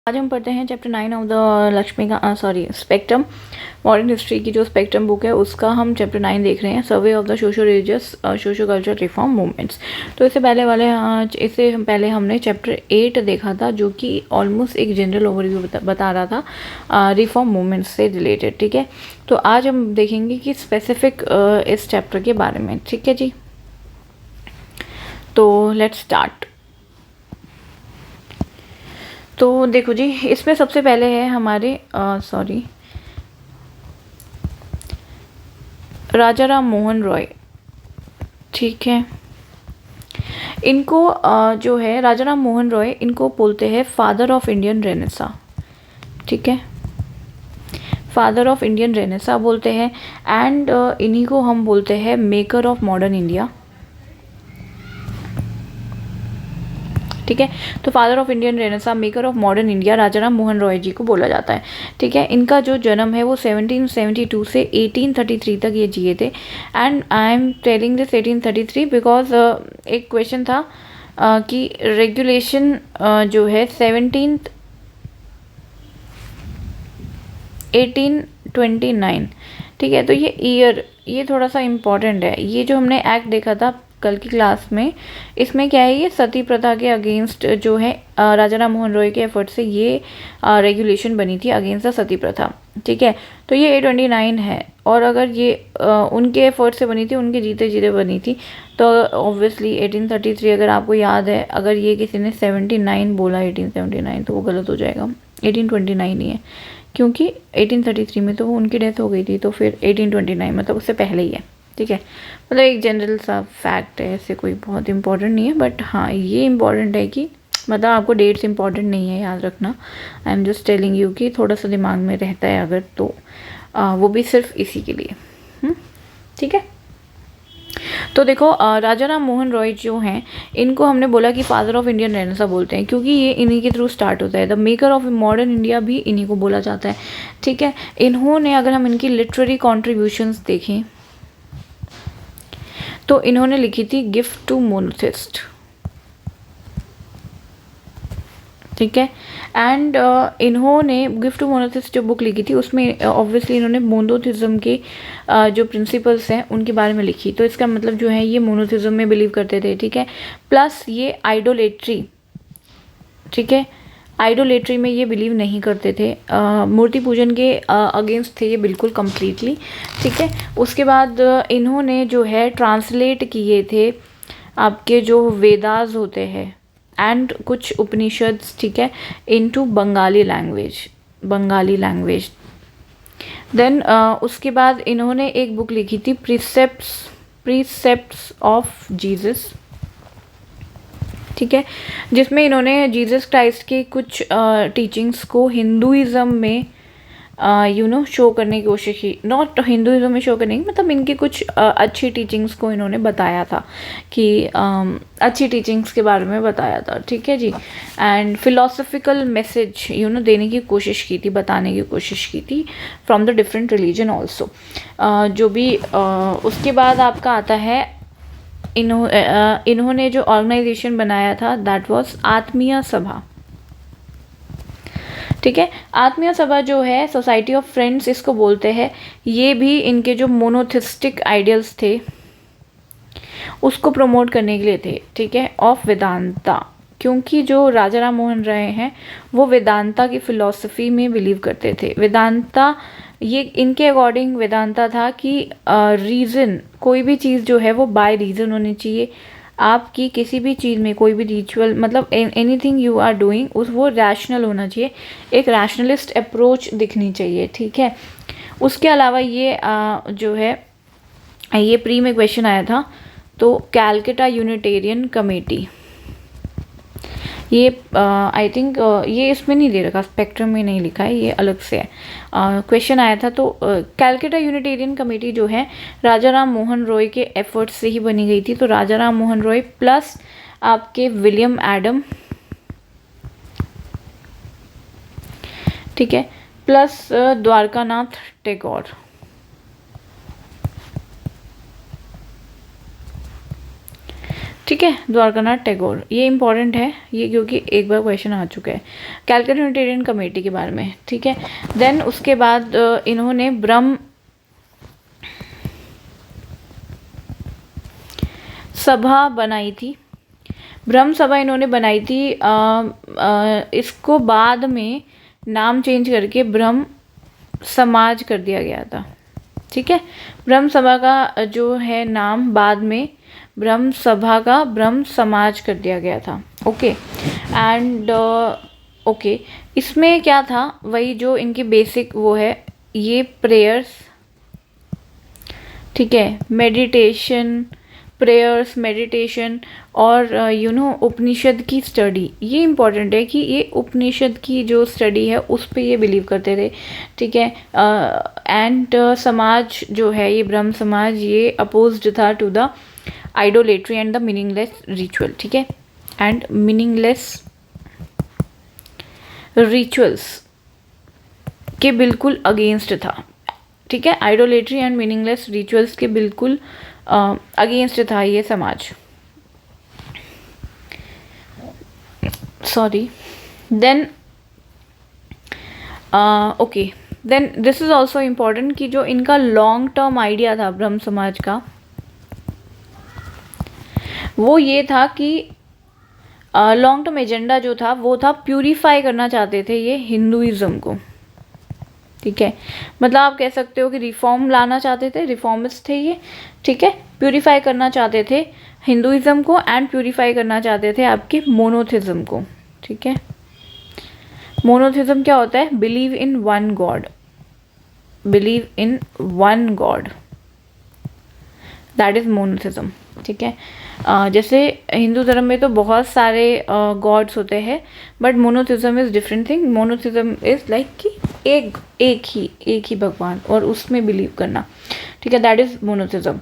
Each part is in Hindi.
आज हम पढ़ते हैं chapter 9 of the spectrum modern history की जो स्पेक्ट्रम बुक है उसका हम चैप्टर 9 देख रहे हैं, survey of the socio religious socio culture reform movements. तो इससे पहले हमने चैप्टर 8 देखा था जो कि ऑलमोस्ट एक जनरल ओवरव्यू बता रहा था रिफॉर्म मूवमेंट्स से रिलेटेड। ठीक है, तो आज हम देखेंगे कि स्पेसिफिक इस चैप्टर के बारे में। ठीक है जी, तो लेट्स स्टार्ट। तो देखो जी, इसमें सबसे पहले है हमारे राजा राम मोहन रॉय। ठीक है, इनको जो है राजा राम मोहन रॉय, इनको बोलते हैं फादर ऑफ इंडियन रेनेसा। ठीक है, फादर ऑफ इंडियन रेनेसा बोलते हैं। एंड इन्हीं को हम बोलते हैं मेकर ऑफ मॉडर्न इंडिया। ठीक है, तो father of Indian renaissance, maker of modern India Raja Ram Mohan Roy ji को बोला जाता है। ठीक है, इनका जो जन्म है वो 1772 से 1833 तक ये जिए थे। And I am telling this 1833 because एक क्वेश्चन था कि रेगुलेशन जो है 1829। ठीक है, तो ये ईयर ये थोड़ा सा इम्पॉर्टेंट है। ये जो हमने एक्ट देखा था कल की क्लास में, इसमें क्या है, ये सती प्रथा के अगेंस्ट जो है राजा राम मोहन रॉय के एफर्ट से ये रेगुलेशन बनी थी अगेंस्ट द सती प्रथा। ठीक है, तो ये 829 है। और अगर ये उनके एफर्ट से बनी थी, उनके जीते जीते बनी थी, तो ऑब्वियसली 1833 अगर आपको याद है, अगर ये किसी ने 79 बोला 1879 तो वो गलत हो जाएगा। 1829 ही है, क्योंकि 1833 में तो उनकी डेथ हो गई थी, तो फिर 1829 मतलब उससे पहले ही है। ठीक है, मतलब एक जनरल सा फैक्ट है, ऐसे कोई बहुत इंपॉर्टेंट नहीं है, बट हाँ ये इम्पॉर्टेंट है कि मतलब आपको डेट्स इंपॉर्टेंट नहीं है, याद रखना। I am just telling you कि थोड़ा सा दिमाग में रहता है अगर, तो वो भी सिर्फ इसी के लिए। ठीक है, तो देखो राजा राम मोहन रॉय जो हैं, इनको हमने बोला कि फादर ऑफ इंडियन रेनेसा बोलते हैं, क्योंकि ये इन्हीं के थ्रू स्टार्ट होता है। The maker of modern India भी इन्हीं को बोला जाता है। ठीक है, इन्होंने, अगर हम इनकी लिटरेरी कॉन्ट्रीब्यूशंस देखें तो इन्होंने लिखी थी गिफ्ट टू मोनोथिस्ट। ठीक है, एंड इन्होंने गिफ्ट टू मोनोथिस्ट जो बुक लिखी थी उसमें ऑब्वियसली इन्होंने मोनोथिज्म के जो प्रिंसिपल्स हैं उनके बारे में लिखी। तो इसका मतलब जो है ये मोनोथिज्म में बिलीव करते थे। ठीक है, प्लस ये आइडोलेट्री, ठीक है, आइडोलेट्री में ये बिलीव नहीं करते थे, मूर्ति पूजन के अगेंस्ट थे ये बिल्कुल कम्प्लीटली। ठीक है, उसके बाद इन्होंने जो है ट्रांसलेट किए थे आपके जो वेदास होते हैं एंड कुछ उपनिषद्स, ठीक है, इनटू बंगाली लैंग्वेज। देन उसके बाद इन्होंने एक बुक लिखी थी प्रीसेप्ट्स ऑफ जीसस। ठीक है, जिसमें इन्होंने जीसस क्राइस्ट के कुछ टीचिंग्स को हिंदुइज्म में शो करने की कोशिश की। नॉट हिंदुइज्म में शो करने की, मतलब इनकी कुछ अच्छी टीचिंग्स को इन्होंने बताया था कि अच्छी टीचिंग्स के बारे में बताया था। ठीक है जी, एंड फिलोसफिकल मैसेज देने की कोशिश की थी, बताने की कोशिश की थी from the different religion also. जो भी उसके बाद आपका आता है, इन्होंने जो ऑर्गेनाइजेशन बनाया था दैट वाज आत्मीय सभा। ठीक है, आत्मीय सभा जो है सोसाइटी ऑफ फ्रेंड्स इसको बोलते हैं। ये भी इनके जो मोनोथिस्टिक आइडियल्स थे उसको प्रमोट करने के लिए थे। ठीक है, ऑफ वेदांता, क्योंकि जो राजा राम मोहन राय हैं वो वेदांता की फिलॉसफी में बिलीव करते थे। वेदांता, ये इनके अकॉर्डिंग वेदांता था कि रीज़न, कोई भी चीज़ जो है वो बाय रीज़न होनी चाहिए। आपकी किसी भी चीज़ में कोई भी रिचुअल, मतलब एनीथिंग यू आर डूइंग उस वो रैशनल होना चाहिए, एक रैशनलिस्ट अप्रोच दिखनी चाहिए। ठीक है, उसके अलावा ये जो है ये प्री में क्वेश्चन आया था, तो कैलकटा यूनिटेरियन कमेटी, ये आई थिंक ये इसमें नहीं दे रखा, स्पेक्ट्रम में नहीं लिखा है, ये अलग से है। क्वेश्चन आया था, तो कैलकटा यूनिटेरियन कमेटी जो है राजा राम मोहन रॉय के एफर्ट्स से ही बनी गई थी। तो राजा राम मोहन रॉय प्लस आपके विलियम एडम, ठीक है, प्लस द्वारकानाथ टैगोर। ठीक ठीक है, द्वारकानाथ टैगोर, ये इंपॉर्टेंट है ये क्योंकि एक बार क्वेश्चन आ चुका है कैलकाटा यूनिटेरियन कमेटी के बारे में, ठीक है। देन उसके बाद इन्होंने ब्रह्म सभा बनाई थी, ब्रह्म सभा इन्होंने बनाई थी। इसको बाद में नाम चेंज करके ब्रह्म समाज कर दिया गया था, ठीक है। ब्रह्म सभा का जो है नाम बाद में ब्रह्म सभा का ब्रह्म समाज कर दिया गया था, ओके। एंड ओके, इसमें क्या था, वही जो इनकी बेसिक वो है, ये प्रेयर्स, ठीक है, मेडिटेशन, प्रेयर्स, मेडिटेशन और उपनिषद की स्टडी, ये इम्पॉर्टेंट है कि ये उपनिषद की जो स्टडी है उस पे ये बिलीव करते थे, ठीक है। एंड समाज जो है ये ब्रह्म समाज, ये अपोज्ड था to the idolatry and the meaningless ritual, ठीक है, एंड मीनिंगलेस रिचुअल्स के बिल्कुल अगेंस्ट था, ठीक है। आइडोलेट्री एंड मीनिंगलेस रिचुअल्स के बिल्कुल अगेंस्ट था ये समाज, sorry. Then okay, then this is also important कि जो इनका लॉन्ग टर्म आइडिया था ब्रह्म समाज का, वो ये था कि लॉन्ग टर्म एजेंडा जो था वो था प्यूरिफाई करना चाहते थे ये हिंदुइज्म को, ठीक है। मतलब आप कह सकते हो कि रिफॉर्म लाना चाहते थे, रिफॉर्मिस्ट थे ये, ठीक है। प्यूरिफाई करना चाहते थे हिंदुइज्म को एंड प्यूरिफाई करना चाहते थे आपके मोनोथिज्म को, ठीक है। मोनोथिज्म क्या होता है, believe in one God, believe in one God, that is monotheism, ठीक है। जैसे हिंदू धर्म में तो बहुत सारे गॉड्स होते हैं, but monotheism is different thing. Monotheism is like कि एक ही भगवान और उसमें बिलीव करना, ठीक है, दैट इज मोनोथिज्म।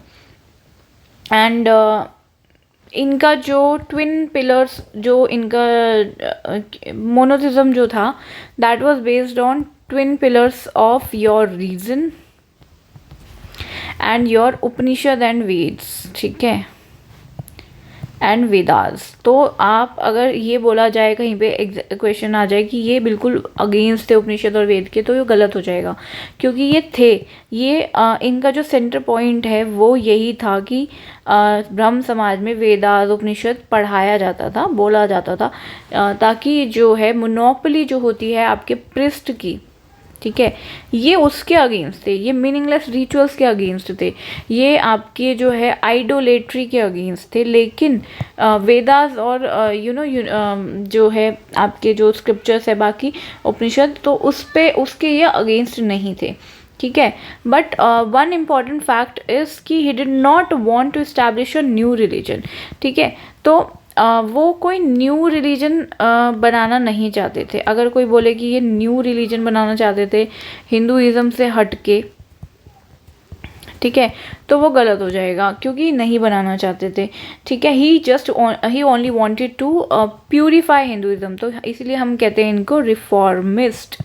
एंड इनका जो ट्विन पिलर्स, जो इनका मोनोथिज्म जो था, that was based on twin pillars of your reason and your Upanishad and Vedas, ठीक है, एंड वेदास। तो आप अगर ये बोला जाए कहीं पे क्वेश्चन आ जाए कि ये बिल्कुल अगेंस्ट थे उपनिषद और वेद के, तो ये गलत हो जाएगा, क्योंकि ये थे, ये इनका जो सेंटर पॉइंट है वो यही था कि ब्रह्म समाज में वेदास उपनिषद पढ़ाया जाता था, बोला जाता था, ताकि जो है मोनोपोली जो होती है आपके पृष्ठ की, ठीक है, ये उसके अगेंस्ट थे, ये मीनिंगलेस रिचुअल्स के अगेंस्ट थे, ये आपके जो है आइडोलेट्री के अगेंस्ट थे। लेकिन वेदास और जो है आपके जो स्क्रिप्चर्स है बाकी उपनिषद, तो उसके ये अगेंस्ट नहीं थे, ठीक है। But one important fact is कि he did not want to establish a new religion, ठीक है। तो वो कोई न्यू रिलीजन बनाना नहीं चाहते थे। अगर कोई बोले कि ये न्यू रिलीजन बनाना चाहते थे हिंदुइज्म से हट के, ठीक है, तो वो गलत हो जाएगा, क्योंकि नहीं बनाना चाहते थे, ठीक है। He only wanted to purify Hinduism, तो इसलिए हम कहते हैं इनको रिफॉर्मिस्ट,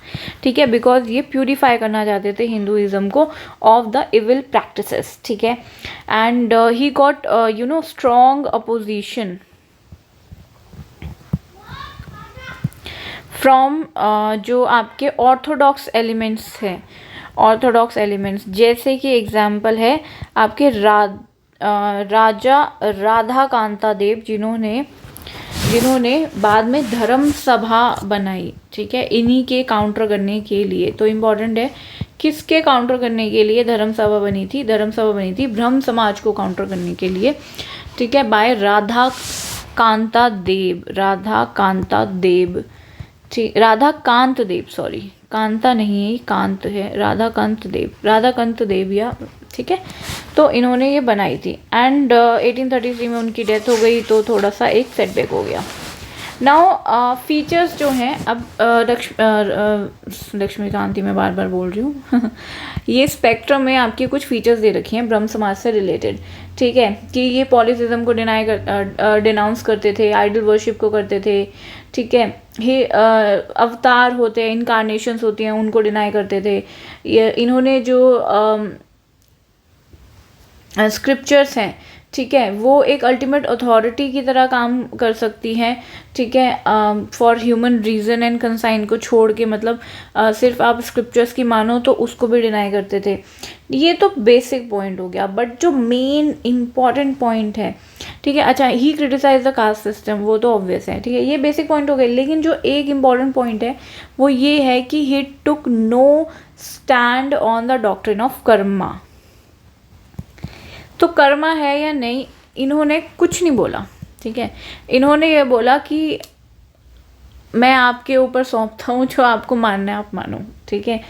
ठीक है, बिकॉज ये प्यूरिफाई करना चाहते थे हिंदुइज्म को ऑफ द इविल प्रैक्टिसेस, ठीक है। And he got strong opposition from जो आपके ऑर्थोडॉक्स एलिमेंट्स हैं, ऑर्थोडॉक्स एलिमेंट्स, जैसे कि एग्जाम्पल है आपके राजा राधा कांता देव, जिन्होंने बाद में धर्म सभा बनाई, ठीक है, इन्हीं के काउंटर करने के लिए। तो इम्पॉर्टेंट है किसके काउंटर करने के लिए धर्म सभा बनी थी, धर्म सभा बनी थी ब्रह्म समाज को काउंटर करने के लिए, ठीक है, बाय राधा कांता देव, राधा कांता देव, ठीक, राधा कांत देव, सॉरी, कांता नहीं है, कांत है, राधा कांत देव, राधा कांत देव या, ठीक है। तो इन्होंने ये बनाई थी एंड 1833 में उनकी डेथ हो गई, तो थोड़ा सा एक सेटबैक हो गया। नाउ फीचर्स जो हैं, अब लक्ष्मीकांति मैं बार बार बोल रही हूँ ये स्पेक्ट्रम में आपकी कुछ फीचर्स दे रखी हैं ब्रह्म समाज से रिलेटेड, ठीक है, कि ये पॉलीथिज्म को डिनाउंस करते थे, आइडल वर्शिप को करते थे, ठीक है, ये अवतार होते हैं, इनकारनेशंस होती हैं, उनको डिनाई करते थे। ये इन्होंने जो स्क्रिप्चर्स हैं, ठीक है, वो एक अल्टीमेट अथॉरिटी की तरह काम कर सकती हैं, ठीक है, for human reason and consign को छोड़ के, मतलब सिर्फ आप स्क्रिप्चर्स की मानो तो उसको भी डिनाई करते थे। ये तो बेसिक पॉइंट हो गया, बट जो मेन इम्पॉर्टेंट पॉइंट है, ठीक है, अच्छा, he criticise the caste system, वो तो ऑब्वियस है, ठीक है, ये बेसिक पॉइंट हो गए, लेकिन जो एक इम्पॉर्टेंट पॉइंट है वो ये है कि he took no stand on the doctrine of karma. तो कर्मा है या नहीं, इन्होंने कुछ नहीं बोला, ठीक है, इन्होंने ये बोला कि मैं आपके ऊपर सौंपता हूँ, जो आपको मानना है आप मानो, ठीक है।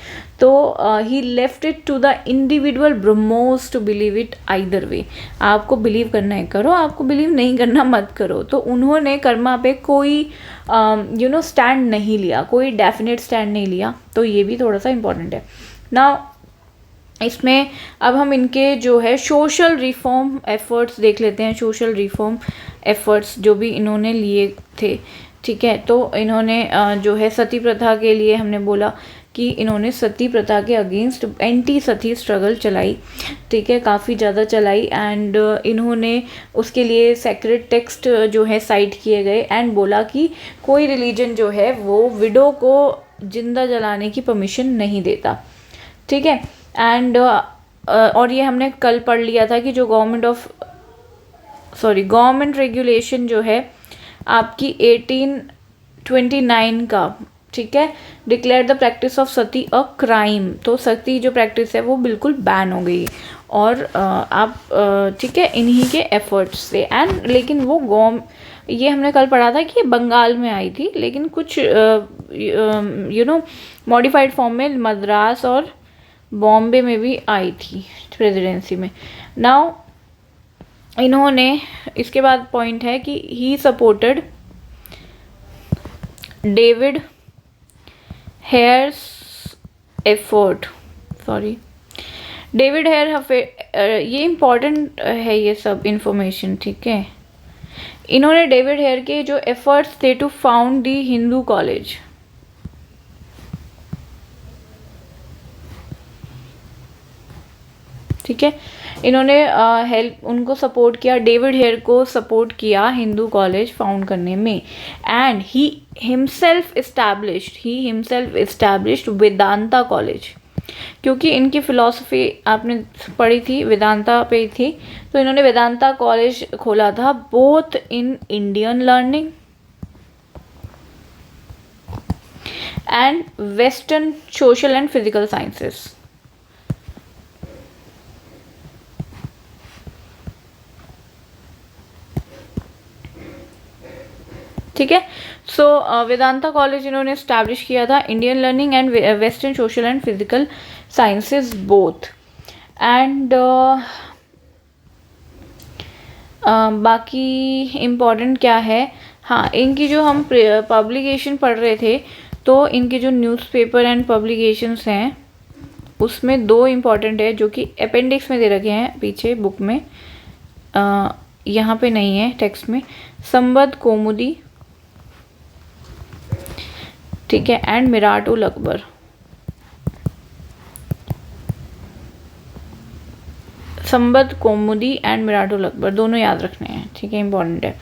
तो he left it to the individual Brahmos to believe it either way. आपको बिलीव करना है करो, आपको बिलीव नहीं करना मत करो। तो उन्होंने कर्मा पे कोई स्टैंड नहीं लिया, कोई डेफिनेट स्टैंड नहीं लिया। तो ये भी थोड़ा सा इम्पोर्टेंट है ना। इसमें अब हम इनके जो है सोशल रिफॉर्म एफर्ट्स देख लेते हैं। सोशल रिफॉर्म एफर्ट्स जो भी इन्होंने लिए थे, ठीक है। तो इन्होंने जो है सती प्रथा के लिए हमने बोला कि इन्होंने सती प्रथा के अगेंस्ट एंटी सती स्ट्रगल चलाई, ठीक है, काफ़ी ज़्यादा चलाई। एंड इन्होंने उसके लिए सेक्रेट टेक्स्ट जो है साइट किए गए, एंड बोला कि कोई रिलीजन जो है वो विडो को जिंदा जलाने की परमिशन नहीं देता, ठीक है। एंड और ये हमने कल पढ़ लिया था कि जो गवर्नमेंट रेगुलेशन जो है आपकी 1829 का, ठीक है, declare the practice of Sati a crime. तो सती जो प्रैक्टिस है वो बिल्कुल बैन हो गई, और आप ठीक है, इन्हीं के एफर्ट्स से। एंड लेकिन वो ये हमने कल पढ़ा था कि ये बंगाल में आई थी, लेकिन कुछ मॉडिफाइड फॉर्म में मद्रास और बॉम्बे में भी आई थी प्रेसिडेंसी में। नाउ इन्होंने इसके बाद पॉइंट है कि he supported David hairs effort, David Hare, ये इम्पॉर्टेंट है ये सब इंफॉर्मेशन, ठीक है। इन्होंने डेविड हेयर के जो एफर्ट्स थे to found the Hindu College, ठीक है, इन्होंने उनको सपोर्ट किया, डेविड हेयर को सपोर्ट किया हिंदू कॉलेज फाउंड करने में। And he himself established Vedanta college, क्योंकि इनकी फिलॉसफी आपने पढ़ी थी वेदांता पे थी, तो इन्होंने वेदांता कॉलेज खोला था, both in Indian learning and western social and physical sciences, ठीक है। सो वेदांता कॉलेज इन्होंने स्टैब्लिश किया था, Indian learning and western social and physical sciences both. And बाकी इम्पॉर्टेंट क्या है, हाँ, इनकी जो हम पब्लिकेशन पढ़ रहे थे, तो इनके जो न्यूज़पेपर एंड पब्लिकेशंस हैं उसमें दो इम्पॉर्टेंट है जो कि अपेंडिक्स में दे रखे हैं पीछे बुक में, यहाँ पे नहीं है टेक्स्ट में, संबद कौमुदी, ठीक है, एंड मिराट उल अकबर। संबद कौमुदी एंड मिराट उल अकबर दोनों याद रखने हैं, ठीक है, इम्पॉर्टेंट है।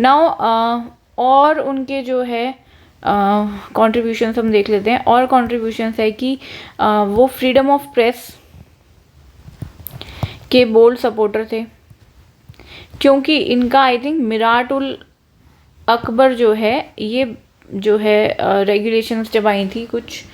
नाउ और उनके जो है कॉन्ट्रीब्यूशंस हम देख लेते हैं। और कॉन्ट्रीब्यूशंस है कि वो फ्रीडम ऑफ प्रेस के बोल्ड सपोर्टर थे, क्योंकि इनका आई थिंक मिराट उल अकबर जो है, ये जो है रेगुलेशंस जब आई थी कुछ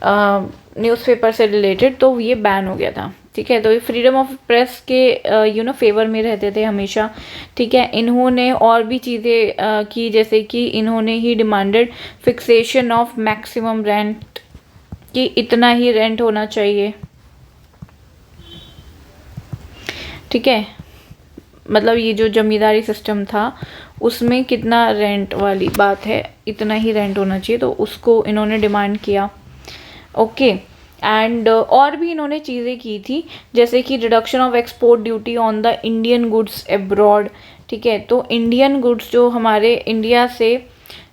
न्यूज़पेपर से रिलेटेड, तो ये बैन हो गया था, ठीक है। तो ये फ्रीडम ऑफ प्रेस के फेवर में रहते थे हमेशा, ठीक है। इन्होंने और भी चीज़ें की, जैसे कि इन्होंने he demanded fixation of maximum rent, कि इतना ही रेंट होना चाहिए, ठीक है। मतलब ये जो जमींदारी सिस्टम था उसमें कितना रेंट वाली बात है, इतना ही रेंट होना चाहिए, तो उसको इन्होंने डिमांड किया, ओके। एंड और भी इन्होंने चीज़ें की थी, जैसे कि reduction of export duty on the Indian goods abroad, ठीक है। तो इंडियन गुड्स जो हमारे इंडिया से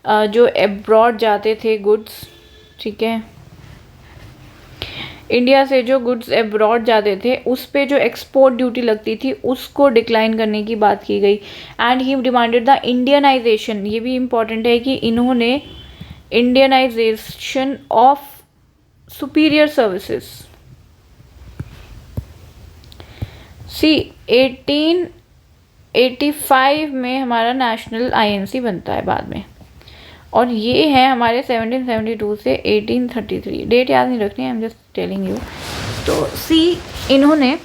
जो एब्रॉड जाते थे गुड्स, ठीक है, इंडिया से जो गुड्स अब्रॉड जाते थे उस पे जो एक्सपोर्ट ड्यूटी लगती थी उसको डिक्लाइन करने की बात की गई। And he demanded the Indianisation, ये भी इम्पॉर्टेंट है कि इन्होंने इंडियनाइजेशन ऑफ सुपीरियर सर्विसेज। सी 1885 में हमारा नेशनल आईएनसी बनता है बाद में, और ये है हमारे 1772 से 1833। डेट याद नहीं रखनी, I am just telling you. तो सी इन्होंने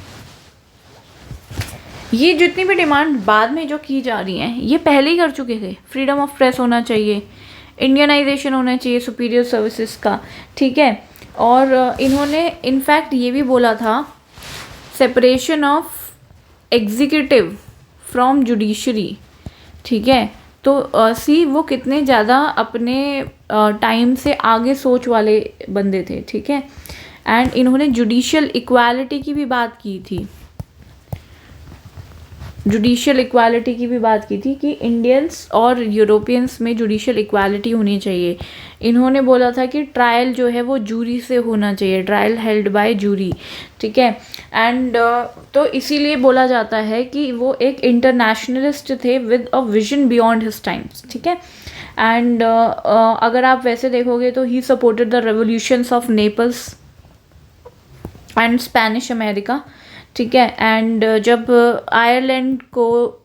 ये जितनी भी डिमांड बाद में जो की जा रही हैं ये पहले ही कर चुके थे। फ्रीडम ऑफ प्रेस होना चाहिए, इंडियनाइजेशन होना चाहिए सुपीरियर सर्विसेज का, ठीक है। और इन्होंने इनफैक्ट ये भी बोला था separation of executive from judiciary, ठीक है। तो सी वो कितने ज़्यादा अपने टाइम से आगे सोच वाले बंदे थे, ठीक है। एंड इन्होंने जुडिशियल इक्वालिटी की भी बात की थी, जुडिशियल इक्वालिटी की भी बात की थी कि इंडियंस और यूरोपियंस में जुडिशियल इक्वालिटी होनी चाहिए। इन्होंने बोला था कि ट्रायल जो है वो जूरी से होना चाहिए, ट्रायल हेल्ड बाय जूरी, ठीक है। एंड तो इसीलिए बोला जाता है कि वो एक इंटरनेशनलिस्ट थे with a vision beyond his times, ठीक है। एंड अगर आप वैसे देखोगे तो he supported the revolutions of Naples and Spanish America, ठीक है। एंड जब आयरलैंड को,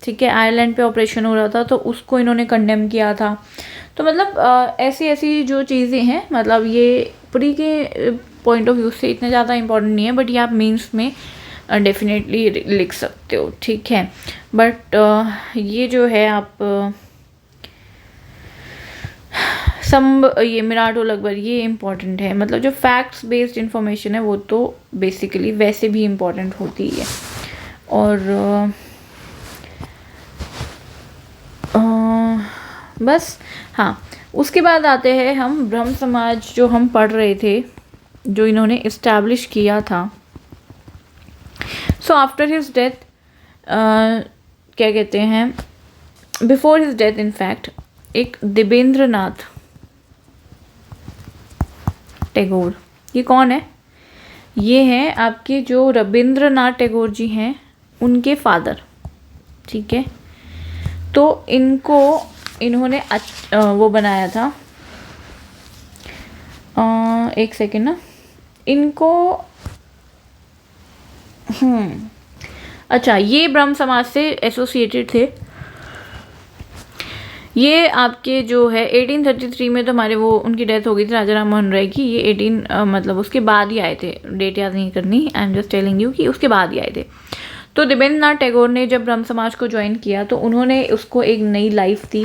ठीक है, आयरलैंड पे ऑपरेशन हो रहा था तो उसको इन्होंने कंडेम किया था। तो मतलब ऐसी ऐसी जो चीज़ें हैं, मतलब ये प्री के पॉइंट ऑफ व्यू से इतने ज़्यादा इंपॉर्टेंट नहीं है, बट ये आप मेंस में डेफिनेटली लिख सकते हो, ठीक है। बट ये जो है आप ये मिराटोल अकबर ये इम्पॉर्टेंट है, मतलब जो फैक्ट्स बेस्ड इंफॉर्मेशन है वो तो बेसिकली वैसे भी इम्पॉर्टेंट होती है। और बस हाँ, उसके बाद आते हैं हम ब्रह्म समाज जो हम पढ़ रहे थे, जो इन्होंने इस्टेब्लिश किया था। सो आफ्टर हिज डेथ, क्या कहते हैं, बिफोर हिज डेथ इनफैक्ट, एक देवेंद्र नाथ टैगोर, ये कौन है? ये हैं आपके जो रविंद्रनाथ टैगोर जी हैं उनके फादर, ठीक है। तो इनको इन्होंने वो बनाया था, एक सेकेंड ना, इनको अच्छा, ये ब्रह्म समाज से एसोसिएटेड थे। ये आपके जो है 1833 में तो हमारे वो उनकी डेथ हो गई थी राजा राम मोहन राय की। ये 18 मतलब उसके बाद ही आए थे, डेट याद नहीं करनी, I am just telling you कि उसके बाद ही आए थे। तो देवेंद्रनाथ टैगोर ने जब ब्रह्म समाज को ज्वाइन किया तो उन्होंने उसको एक नई लाइफ दी,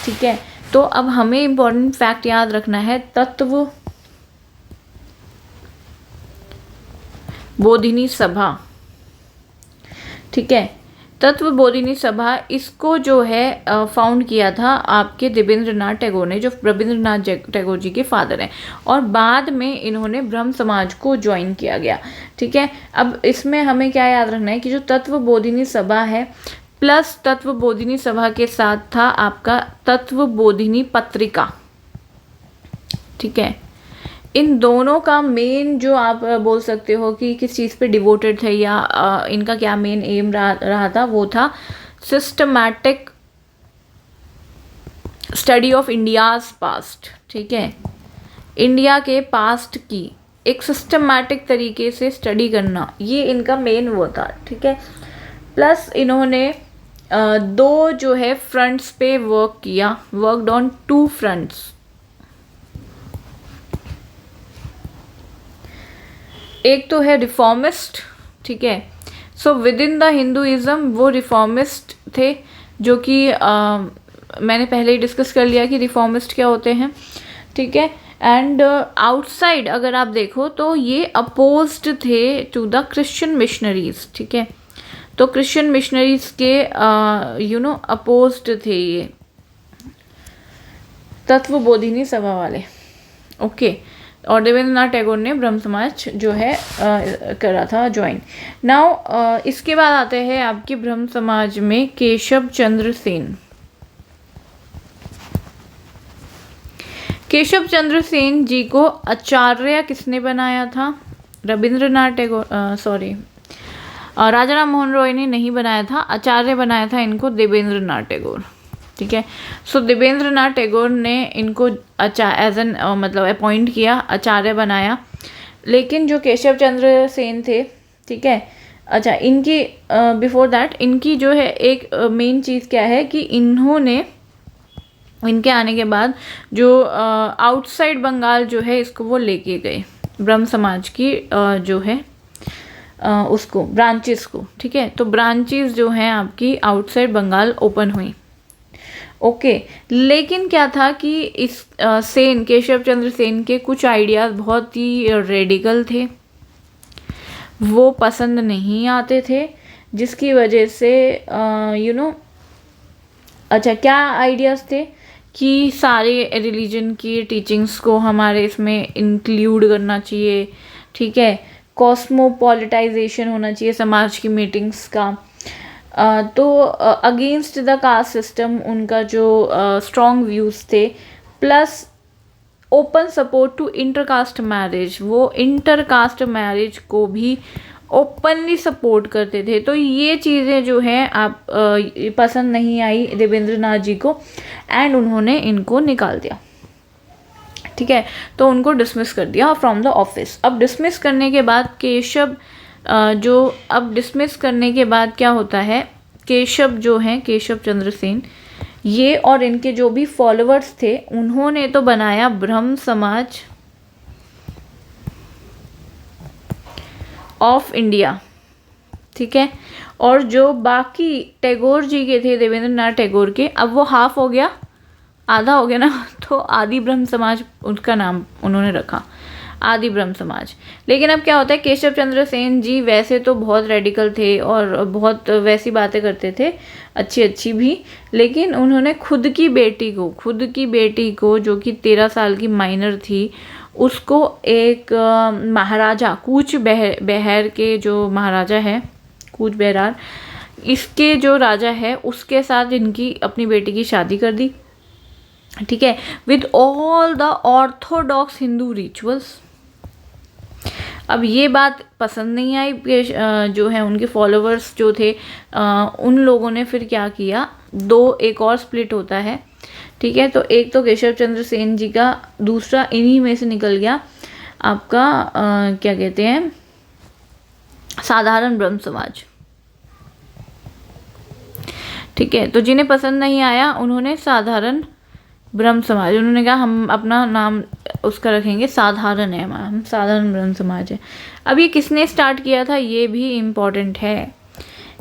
ठीक है। तो अब हमें इम्पोर्टेंट फैक्ट याद रखना है, तत्व बोधिनी सभा, ठीक है। तत्व बोधिनी सभा, इसको जो है फाउंड किया था आपके देवेंद्रनाथ टैगोर ने, जो रविंद्रनाथ टैगोर जी के फादर हैं, और बाद में इन्होंने ब्रह्म समाज को ज्वाइन किया गया, ठीक है। अब इसमें हमें क्या याद रखना है कि जो तत्व बोधिनी सभा है प्लस तत्व बोधिनी सभा के साथ था आपका तत्व बोधिनी पत्रिका, ठीक है। इन दोनों का मेन जो आप बोल सकते हो कि किस चीज़ पे डिवोटेड थे या इनका क्या मेन एम रहा था, वो था systematic study of India's past, ठीक है। इंडिया के पास्ट की एक सिस्टमैटिक तरीके से स्टडी करना, ये इनका मेन वो था, ठीक है। प्लस इन्होंने दो जो है फ्रंट्स पे वर्क किया, वर्कड ऑन 2 फ्रंट्स। एक तो है रिफॉर्मिस्ट, ठीक है। So with in the Hinduism वो रिफॉर्मिस्ट थे, जो कि मैंने पहले ही डिस्कस कर लिया कि रिफॉर्मिस्ट क्या होते हैं, ठीक है। एंड आउटसाइड अगर आप देखो तो ये अपोज्ड थे टू द क्रिश्चियन मिशनरीज, ठीक है। तो क्रिश्चियन मिशनरीज के अपोज्ड थे ये तत्व बोधिनी सभा वाले, ओके। और देवेंद्रनाथ टैगोर ने ब्रह्म समाज जो है करा था ज्वाइन। नाउ इसके बाद आते हैं आपके ब्रह्म समाज में केशव चंद्र सेन। केशव चंद्र सेन जी को आचार्य किसने बनाया था? रविंद्रनाथ टैगोर, सॉरी, राजा राम मोहन रॉय ने नहीं बनाया था, आचार्य बनाया था इनको देवेंद्रनाथ टैगोर। ठीक है, सो देवेंद्रनाथ टैगोर ने इनको एज एन मतलब अपॉइंट किया, आचार्य बनाया। लेकिन जो केशव चंद्र सेन थे, ठीक है, अच्छा, इनकी बिफोर दैट इनकी जो है एक मेन चीज़ क्या है कि इन्होंने इनके आने के बाद जो आउटसाइड बंगाल जो है इसको वो लेके गए, ब्रह्म समाज की जो है उसको ब्रांचेस को। ठीक है, तो ब्रांचेस जो हैं आपकी आउटसाइड बंगाल ओपन हुई। ओके, लेकिन क्या था कि इस सेन, केशव चंद्र सेन के कुछ आइडियाज़ बहुत ही रेडिकल थे, वो पसंद नहीं आते थे, जिसकी वजह से अच्छा, क्या आइडियाज़ थे कि सारे रिलीजन की टीचिंग्स को हमारे इसमें इंक्लूड करना चाहिए। ठीक है, कॉस्मोपॉलिटाइजेशन होना चाहिए समाज की मीटिंग्स का। तो अगेंस्ट द कास्ट सिस्टम उनका जो स्ट्रॉन्ग व्यूज़ थे, plus open support to intercaste marriage, वो इंटरकास्ट मैरिज को भी ओपनली सपोर्ट करते थे। तो ये चीज़ें जो हैं आप पसंद नहीं आई देवेंद्रनाथ जी को, एंड उन्होंने इनको निकाल दिया। ठीक है, तो उनको डिसमिस कर दिया फ्रॉम द ऑफिस। अब डिसमिस करने के बाद डिसमिस करने के बाद क्या होता है, केशव जो हैं, केशव चंद्र सेन, ये और इनके जो भी फॉलोअर्स थे, उन्होंने तो बनाया ब्रह्म समाज ऑफ इंडिया। ठीक है, और जो बाकी टैगोर जी के थे, देवेंद्रनाथ टैगोर के, अब वो हाफ हो गया, आधा हो गया ना, तो आदि ब्रह्म समाज उसका नाम उन्होंने रखा, आदि ब्रह्म समाज। लेकिन अब क्या होता है, केशव चंद्र सेन जी वैसे तो बहुत रेडिकल थे और बहुत वैसी बातें करते थे, अच्छी अच्छी भी, लेकिन उन्होंने खुद की बेटी को जो कि 13 साल की माइनर थी, उसको एक महाराजा कूच बहर के जो महाराजा है, कूच बहरार, इसके जो राजा है उसके साथ इनकी अपनी बेटी की शादी कर दी। ठीक है, with all the Orthodox Hindu rituals. अब ये बात पसंद नहीं आई, जो है उनके फॉलोअर्स जो थे, उन लोगों ने फिर क्या किया, एक और स्प्लिट होता है। ठीक है, तो एक तो केशव चंद्र सेन जी का, दूसरा इन्हीं में से निकल गया आपका क्या कहते हैं, साधारण ब्रह्म समाज। ठीक है, तो जिन्हें पसंद नहीं आया उन्होंने साधारण ब्रह्म समाज, उन्होंने कहा हम अपना नाम उसका रखेंगे, साधारण है हमारा, हम साधारण ब्रह्म समाज है। अब ये किसने स्टार्ट किया था, ये भी इम्पोर्टेंट है।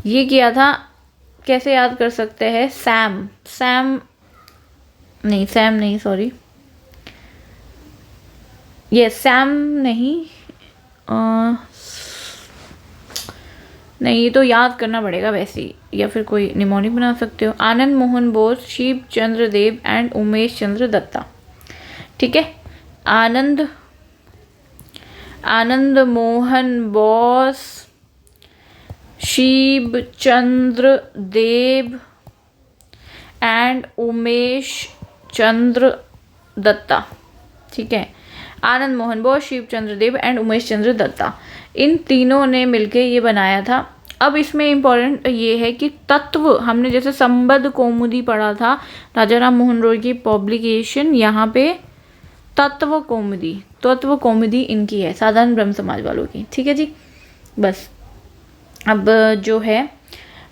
ये किया था, कैसे याद कर सकते हैं, सैम नहीं, सॉरी, ये सैम नहीं, नहीं, ये तो याद करना पड़ेगा वैसे ही, या फिर कोई निमोनिक बना सकते हो। आनंद मोहन बोस, शिव चंद्र देव एंड उमेश चंद्र दत्ता। ठीक है, आनंद मोहन बोस, शिव चंद्र देव एंड उमेश चंद्र दत्ता। ठीक है, आनंद मोहन बोस, शिव चंद्र देव एंड उमेश चंद्र दत्ता, इन तीनों ने मिलके ये बनाया था। अब इसमें इम्पॉर्टेंट ये है कि तत्व, हमने जैसे संबद्ध कौमुदी पढ़ा था राजा राम मोहन रॉय की पब्लिकेशन, यहाँ पे तत्व कौमुदी इनकी है, साधारण ब्रह्म समाज वालों की। ठीक है जी, बस। अब जो है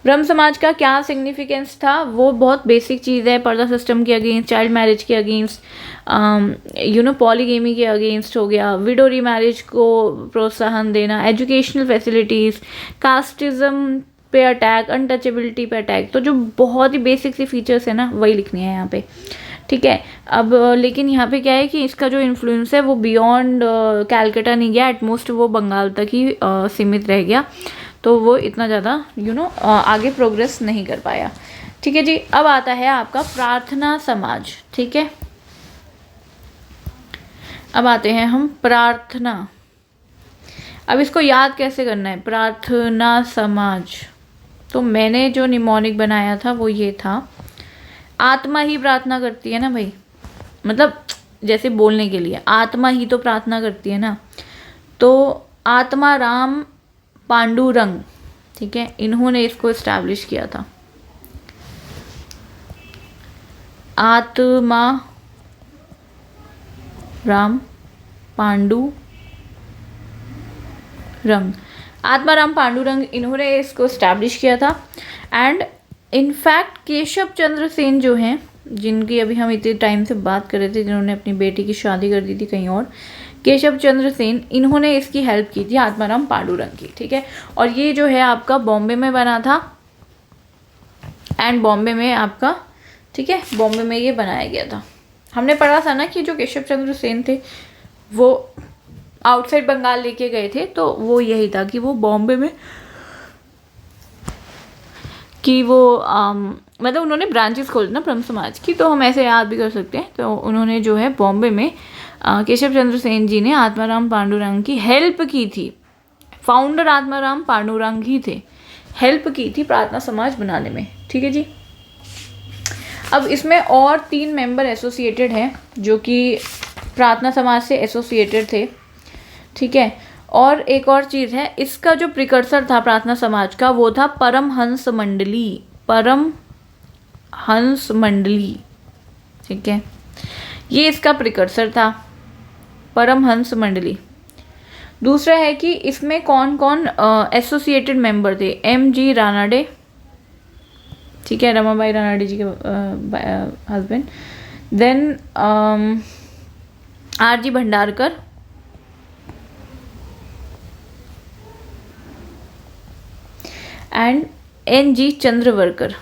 ब्रह्म समाज का क्या सिग्निफिकेंस था, वो बहुत बेसिक चीज़ है, पर्दा सिस्टम के अगेंस्ट, चाइल्ड मैरिज के अगेंस्ट, पॉलीगेमी के अगेंस्ट हो गया, विडो रीमैरिज को प्रोत्साहन देना, एजुकेशनल फैसिलिटीज़, कास्टिज्म पे अटैक, अनटचेबिलिटी पे अटैक, तो जो बहुत ही बेसिक सी फीचर्स है ना, वही लिखनी है यहाँ पे। ठीक है, अब लेकिन यहाँ पे क्या है कि इसका जो इन्फ्लुएंस है वो बियॉन्ड कैलकाटा नहीं गया, एटमोस्ट वो बंगाल तक ही सीमित रह गया, तो वो इतना ज़्यादा आगे प्रोग्रेस नहीं कर पाया। ठीक है जी, अब आता है आपका प्रार्थना समाज। ठीक है, अब आते हैं हम प्रार्थना। अब इसको याद कैसे करना है, प्रार्थना समाज। तो मैंने जो निमोनिक बनाया था वो ये था, आत्मा ही प्रार्थना करती है ना भाई, मतलब जैसे बोलने के लिए, आत्मा ही तो प्रार्थना करती है ना, तो आत्माराम पांडुरंग, ठीक है, इन्होंने इसको इस्टेब्लिश किया था। आत्मा राम पांडुरंग, आत्माराम पांडुरंग, इन्होंने इसको इस्टेब्लिश किया था। एंड इनफैक्ट केशव चंद्र सेन जो हैं, जिनकी अभी हम इतने टाइम से बात कर रहे थे, जिन्होंने अपनी बेटी की शादी कर दी थी कहीं और, केशव चंद्र सेन, इन्होंने इसकी हेल्प की थी आत्माराम पांडुरंग की, ठीक है। और ये जो है आपका बॉम्बे में बना था, एंड बॉम्बे में आपका, ठीक है, बॉम्बे में ये बनाया गया था। हमने पढ़ा था ना कि जो केशव चंद्र सेन थे वो आउटसाइड बंगाल लेके गए थे, तो वो यही था कि वो बॉम्बे में, कि वो मतलब उन्होंने ब्रांचेस खोले ना ब्रह्म समाज की, तो हम ऐसे याद भी कर सकते हैं। तो उन्होंने जो है बॉम्बे में केशव चंद्र सेन जी ने आत्माराम पांडुरंग की हेल्प की थी। फाउंडर आत्माराम पांडुरंग ही थे, हेल्प की थी प्रार्थना समाज बनाने में, ठीक है जी। अब इसमें और 3 मेंबर एसोसिएटेड हैं जो कि प्रार्थना समाज से एसोसिएटेड थे, ठीक है। और एक और चीज़ है, इसका जो प्रिकर्सर था प्रार्थना समाज का, वो था परमहंस मंडली, परमहंस मंडली, ठीक है, ये इसका प्रिकर्सर था, परमहंस मंडली। दूसरा है कि इसमें कौन कौन एसोसिएटेड मेंबर थे, M.G. रानाडे, ठीक है, रमाबाई रानाडे जी के husband, then R.G. Bhandarkar, and N.G. Chandravarkar,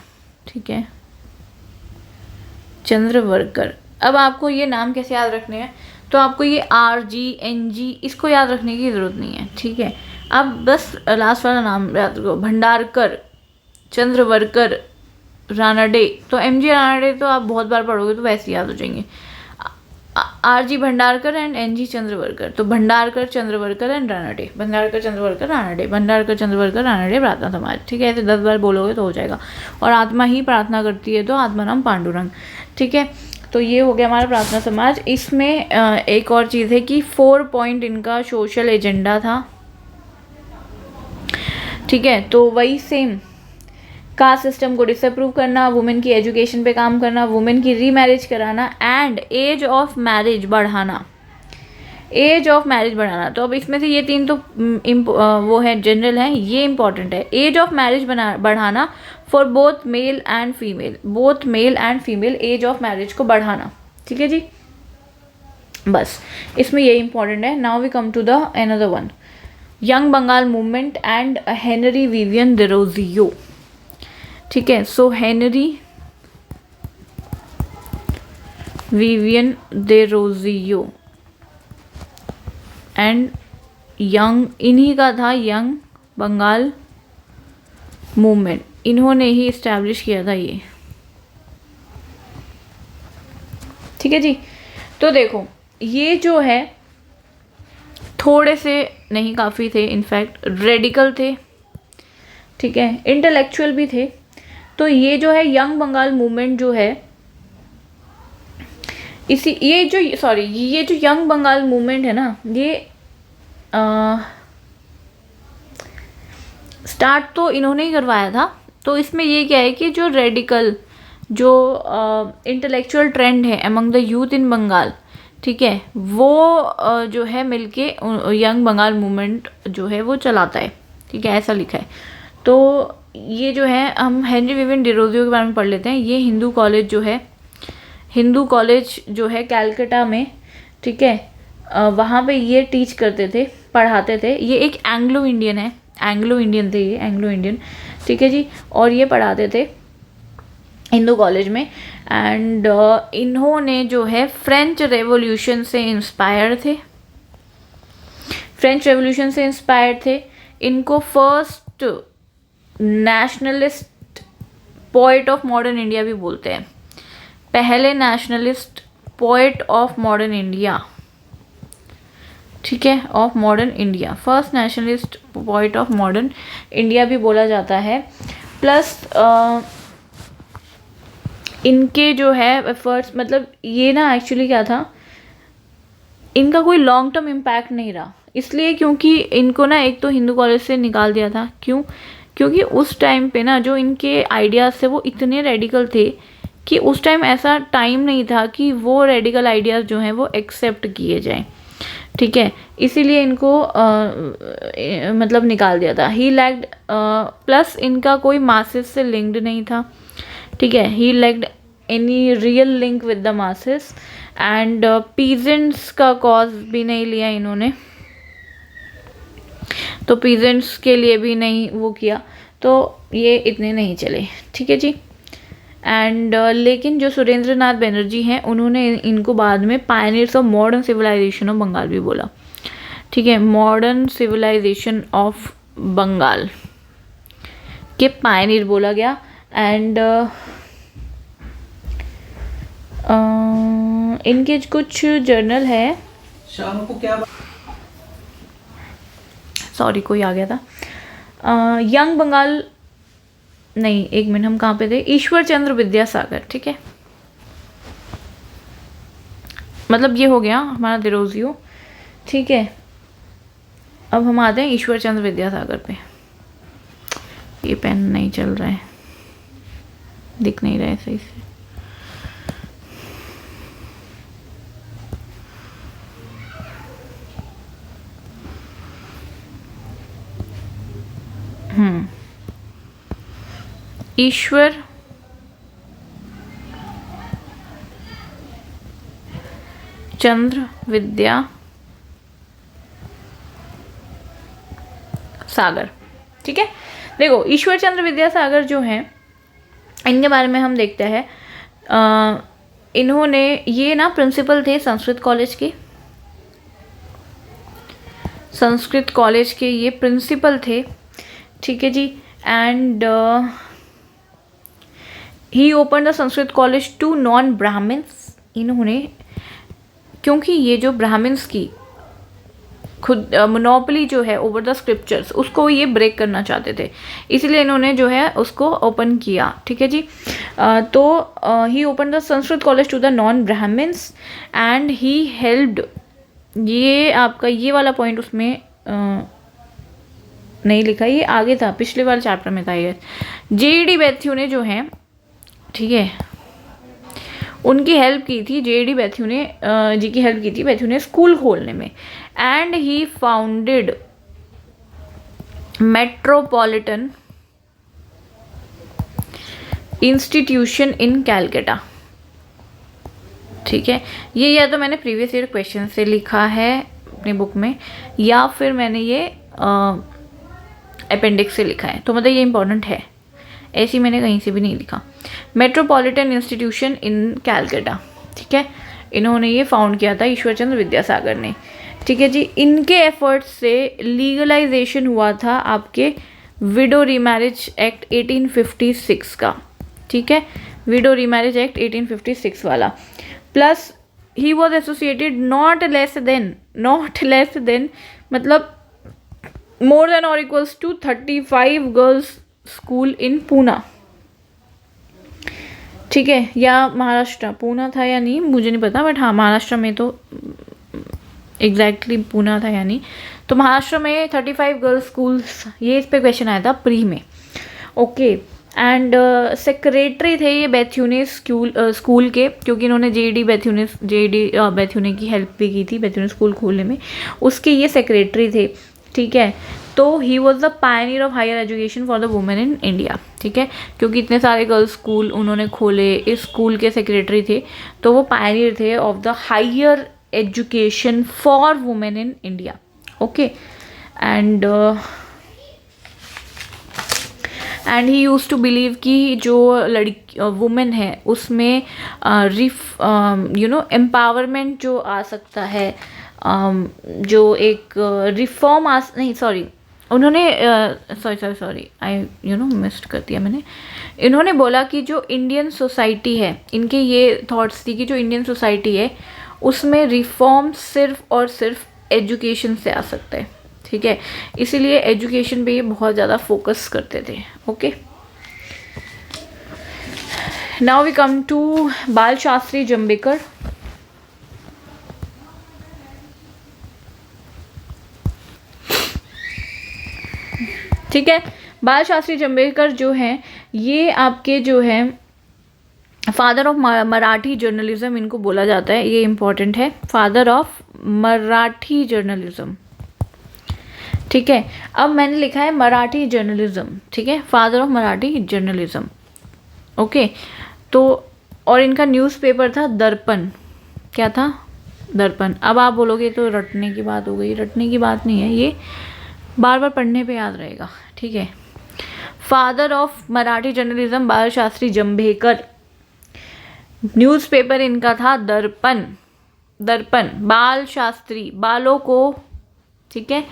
ठीक है, चंद्रवर्कर। अब आपको ये नाम कैसे याद रखने हैं, तो आपको ये R.G. N.G. इसको याद रखने की ज़रूरत नहीं है, ठीक है। अब बस लास्ट वाला नाम याद रखो, भंडारकर, चंद्रवर्कर, रानाडे। तो M.G. रानाडे तो आप बहुत बार पढ़ोगे तो वैसे याद हो जाएंगे। R.G. Bhandarkar and N.G. Chandravarkar, तो भंडारकर, चंद्रवर्कर एंड रानाडे, भंडारकर, चंद्रवर्कर, रानाडे, भंडारकर, चंद्रवर्कर, रानाडे, प्रार्थना समाज, ठीक है। ऐसे 10 बार बोलोगे तो हो जाएगा। और आत्मा ही प्रार्थना करती है, तो आत्माराम पांडुरंग, ठीक है। तो ये हो गया हमारा प्रार्थना समाज। इसमें एक और चीज़ है कि 4 पॉइंट इनका सोशल एजेंडा था, ठीक है। तो वही सेम, कास्ट सिस्टम को डिसअप्रूव करना, वुमेन की एजुकेशन पे काम करना, वुमेन की रीमैरिज कराना, एंड एज ऑफ मैरिज बढ़ाना, एज ऑफ मैरिज बढ़ाना। तो अब इसमें से ये 3 तो वो है, जनरल है, ये इंपॉर्टेंट है। एज ऑफ मैरिज बढ़ाना for both male and female, both male and female age of marriage को बढ़ाना, ठीक है जी। बस इसमें ये इंपॉर्टेंट है। Now we come to the another one, young Bengal movement and Henry Vivian Derozio, ठीक है। So Henry Vivian Derozio and young, इन्हीं का था यंग बंगाल मूवमेंट, इन्होंने ही इस्टेब्लिश किया था ये, ठीक है जी। तो देखो ये जो है थोड़े से नहीं, काफ़ी थे, इनफैक्ट रेडिकल थे, ठीक है, इंटेलेक्चुअल भी थे। तो ये जो है यंग बंगाल मूवमेंट जो है, इसी ये जो यंग बंगाल मूवमेंट है ना, ये स्टार्ट तो इन्होंने ही करवाया था। तो इसमें ये क्या है कि जो रेडिकल, जो इंटेलेक्चुअल ट्रेंड है among the youth in Bengal, ठीक है, वो जो है मिलके यंग बंगाल मूवमेंट जो है वो चलाता है, ठीक है, ऐसा लिखा है। तो ये जो है हम हेनरी विवियन डेरोजियो के बारे में पढ़ लेते हैं। ये हिंदू कॉलेज जो है कैलकाटा में, ठीक है, वहाँ पे ये टीच करते थे, पढ़ाते थे। ये एक एंग्लो इंडियन है, एंग्लो इंडियन थे ये, एंग्लो इंडियन, ठीक है जी। और ये पढ़ाते थे हिंदू कॉलेज में। एंड इन्होंने जो है फ्रेंच रेवोल्यूशन से इंस्पायर्ड थे, इनको first nationalist poet of modern India भी बोलते हैं, पहले nationalist poet of modern India, ठीक है, of modern India, first nationalist poet of modern India भी बोला जाता है। प्लस इनके जो है एफर्ट्स, मतलब ये ना एक्चुअली क्या था इनका कोई लॉन्ग टर्म इम्पैक्ट नहीं रहा, इसलिए क्योंकि इनको ना एक तो हिंदू कॉलेज से निकाल दिया था। क्यों? क्योंकि उस टाइम पे ना जो इनके आइडियाज़ थे वो इतने रेडिकल थे कि उस टाइम ऐसा टाइम नहीं था कि वो रेडिकल आइडियाज़ जो हैं वो एक्सेप्ट किए जाएं, ठीक है। इसीलिए इनको मतलब निकाल दिया था। ही लैक्ड, प्लस इनका कोई मासेस से लिंक्ड नहीं था, ठीक है। He lacked any real link with the masses and peasants का कॉज भी नहीं लिया इन्होंने, तो पीजेंट्स के लिए भी नहीं वो किया, तो ये इतने नहीं चले, ठीक है जी। एंड लेकिन जो सुरेंद्र नाथ बनर्जी हैं उन्होंने इनको बाद में pioneers of modern civilization of Bengal भी बोला, ठीक है। मॉडर्न सिविलाइजेशन ऑफ बंगाल के पायनियर बोला गया। एंड इनके कुछ जर्नल है, शाम को क्या, सॉरी कोई आ गया था, यंग बंगाल नहीं, एक मिनट, हम कहाँ पे थे, ईश्वर चंद्र विद्यासागर, ठीक है। मतलब ये हो गया हमारा दिरोजियो, ठीक है। अब हम आते हैं ईश्वर चंद्र विद्यासागर पे। ये पेन नहीं चल रहा है, दिख नहीं रहा है सही से। ईश्वर चंद्र विद्या सागर, ठीक है। देखो ईश्वर चंद्र विद्यासागर जो हैं इनके बारे में हम देखते हैं। इन्होंने ये ना प्रिंसिपल थे संस्कृत कॉलेज के, संस्कृत कॉलेज के ये प्रिंसिपल थे, ठीक है जी। And he open the Sanskrit college to non Brahmans. इन्होंने, क्योंकि ये जो ब्राह्मण्स की खुद मोनोपोली जो है ओवर द स्क्रिप्चर्स उसको ये ब्रेक करना चाहते थे, इसलिए इन्होंने जो है उसको ओपन किया, ठीक है जी। तो he open the Sanskrit college to the non Brahmans and he helped, ये आपका ये वाला पॉइंट उसमें नहीं लिखा, ये आगे था, पिछले वाले चैप्टर में था ये। जेडी बैथ्यू ने जो है, ठीक है, उनकी हेल्प की थी, जेडी बैथ्यू ने जी की हेल्प की थी बैथ्यू ने स्कूल खोलने में। And he founded metropolitan institution इन कैलकाटा, ठीक है। ये या तो मैंने प्रीवियस ईयर क्वेश्चन से लिखा है अपनी बुक में, या फिर मैंने ये अपेंडिक्स से लिखा है, तो मतलब ये इंपॉर्टेंट है, ऐसी मैंने कहीं से भी नहीं लिखा। मेट्रोपॉलिटन इंस्टीट्यूशन इन कैलकाटा, ठीक है, इन्होंने ये फाउंड किया था ईश्वर चंद्र विद्यासागर ने, ठीक है जी। इनके एफर्ट्स से लीगलाइजेशन हुआ था आपके विडो रीमैरिज एक्ट 1856 का, ठीक है, विडो रीमैरिज एक्ट 1856 वाला। Plus he was associated not less than मतलब मोर देन और equals to 35 girls school in Poona, ठीक है, या महाराष्ट्र, पूना था या नहीं मुझे नहीं पता, बट हाँ महाराष्ट्र में, तो एग्जैक्टली पूना था या नहीं, तो महाराष्ट्र में 35 गर्ल्स स्कूल्स, ये इस पे क्वेश्चन आया था प्री में, ओके। एंड सेक्रेटरी थे ये बैथ्यूने स्कूल के, क्योंकि इन्होंने जेडी बैथ्यूने की हेल्प भी की थी बैथ्यूने स्कूल खोलने में, उसके ये सेक्रेटरी थे, ठीक है। तो he was the pioneer of higher education for the women in India, ठीक है, क्योंकि इतने सारे गर्ल्स स्कूल उन्होंने खोले, इस स्कूल के सेक्रेटरी थे, तो वो पायनियर थे of the higher education for women in India, okay. And he use to believe कि जो लड़की वुमेन है उसमें एम्पावरमेंट जो आ सकता है, जो एक रिफॉर्म उन्होंने मिस्ड कर दिया मैंने। इन्होंने बोला कि जो इंडियन सोसाइटी है, इनके ये थॉट्स थी कि जो इंडियन सोसाइटी है उसमें रिफॉर्म सिर्फ और सिर्फ एजुकेशन से आ सकता है, ठीक है, इसीलिए एजुकेशन पे ये बहुत ज़्यादा फोकस करते थे, okay. Now we come to Bal Shastri जंबेकर। ठीक है। बाल शास्त्री जांभेकर जो हैं ये आपके जो है फादर ऑफ मराठी जर्नलिज्म इनको बोला जाता है, ये इंपॉर्टेंट है, फादर ऑफ मराठी जर्नलिज्म। ठीक है, अब मैंने लिखा है मराठी जर्नलिज्म, ठीक है, father of Marathi journalism. Okay, तो और इनका न्यूज़पेपर था दर्पण। क्या था? दर्पण। अब आप बोलोगे तो रटने की बात हो गई, रटने की बात नहीं है, ये बार बार पढ़ने पे याद रहेगा। ठीक है, फादर ऑफ मराठी जर्नलिज्म बाल शास्त्री जांभेकर। न्यूज़पेपर इनका था दर्पण। दर्पण, बाल शास्त्री, बालों को, ठीक है,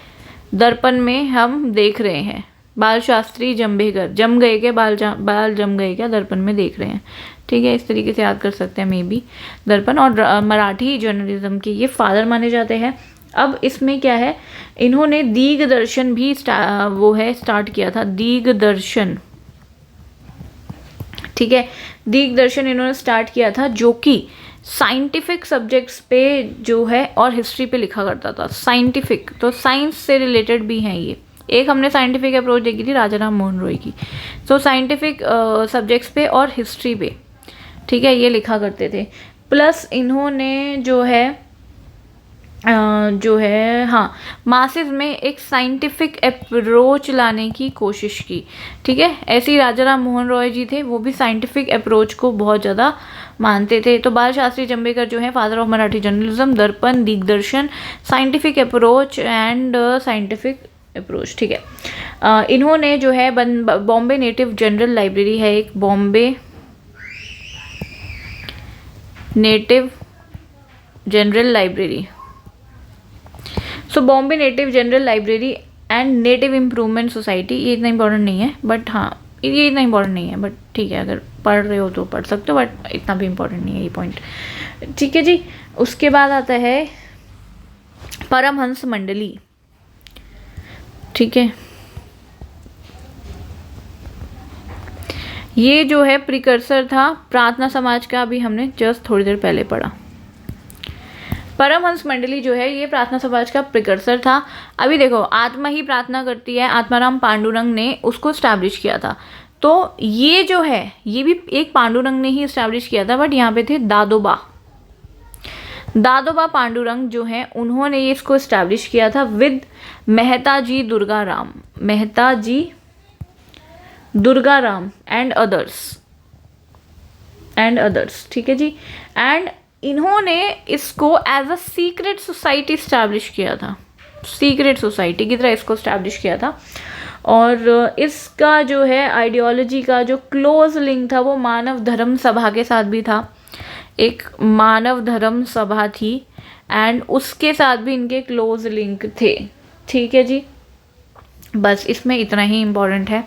दर्पण में हम देख रहे हैं। बाल शास्त्री जांभेकर, जम गए क्या बाल जम गए क्या, दर्पण में देख रहे हैं। ठीक है, इस तरीके से याद कर सकते हैं मे बी। दर्पण और मराठी जर्नलिज्म के ये फादर माने जाते हैं। अब इसमें क्या है, इन्होंने दिग्दर्शन भी स्टार्ट किया था, दिग्दर्शन। ठीक है, दिग्दर्शन इन्होंने स्टार्ट किया था, जो कि साइंटिफिक सब्जेक्ट्स पे जो है और हिस्ट्री पे लिखा करता था। साइंटिफिक तो साइंस से रिलेटेड भी हैं ये। एक हमने साइंटिफिक अप्रोच देखी थी राजा राम मोहन रॉय की, तो साइंटिफिक सब्जेक्ट्स पे और हिस्ट्री पे, ठीक है, ये लिखा करते थे। प्लस इन्होंने जो है हाँ, मासेस में एक साइंटिफिक अप्रोच लाने की कोशिश की। ठीक है, ऐसे ही राजा राम मोहन रॉय जी थे, वो भी साइंटिफिक अप्रोच को बहुत ज़्यादा मानते थे। तो बाल शास्त्री जांभेकर जो है फादर ऑफ मराठी जर्नलिज्म, दर्पण, दिग्दर्शन, scientific approach and scientific approach. ठीक है, इन्होंने जो है बॉम्बे नेटिव जनरल लाइब्रेरी है एक, Bombay native general library. So Bombay native general library and native improvement society, ये इतना इंपॉर्टेंट नहीं है, बट हाँ ये इतना इंपॉर्टेंट नहीं है, बट ठीक है, अगर पढ़ रहे हो तो पढ़ सकते हो, बट इतना भी इंपॉर्टेंट नहीं है ये पॉइंट। ठीक है जी, उसके बाद आता है परमहंस मंडली। ठीक है, ये जो है प्रिकर्सर था प्रार्थना समाज का, अभी हमने जस्ट थोड़ी देर पहले पढ़ा। परमहंस मंडली जो है ये प्रार्थना समाज का प्रिकर्सर था। अभी देखो, आत्मा ही प्रार्थना करती है, आत्माराम पांडुरंग ने उसको स्टैब्लिश किया था। तो ये जो है ये भी एक पांडुरंग ने ही स्टैब्लिश किया था, बट यहाँ पे थे दादोबा पांडुरंग जो है, उन्होंने ये इसको स्टैब्लिश किया था with Mehta ji Durgaram and others. ठीक है जी, एंड इन्होंने इसको as a secret society establish किया था, सीक्रेट सोसाइटी की तरह इसको स्टैब्लिश किया था। और इसका जो है आइडियोलॉजी का जो क्लोज लिंक था वो मानव धर्म सभा के साथ भी था। एक मानव धर्म सभा थी एंड उसके साथ भी इनके क्लोज लिंक थे। ठीक है जी, बस इसमें इतना ही इम्पोर्टेंट है।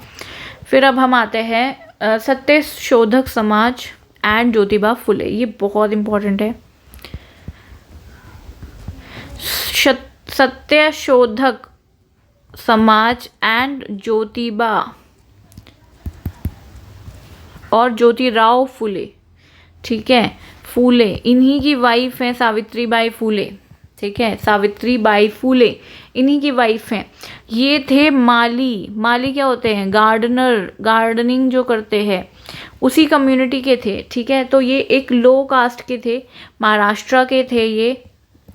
फिर अब हम आते हैं सत्य शोधक समाज एंड ज्योतिबा फुले, ये बहुत इम्पोर्टेंट है। सत्य शोधक समाज एंड ज्योतिबा और ज्योतिराव फुले। ठीक है, फूले, इन्हीं की वाइफ है सावित्रीबाई फूले। ठीक है, सावित्रीबाई फूले इन्हीं की वाइफ हैं। ये थे माली क्या होते हैं, गार्डनिंग जो करते हैं, उसी कम्युनिटी के थे। ठीक है, तो ये एक लो कास्ट के थे, महाराष्ट्र के थे ये।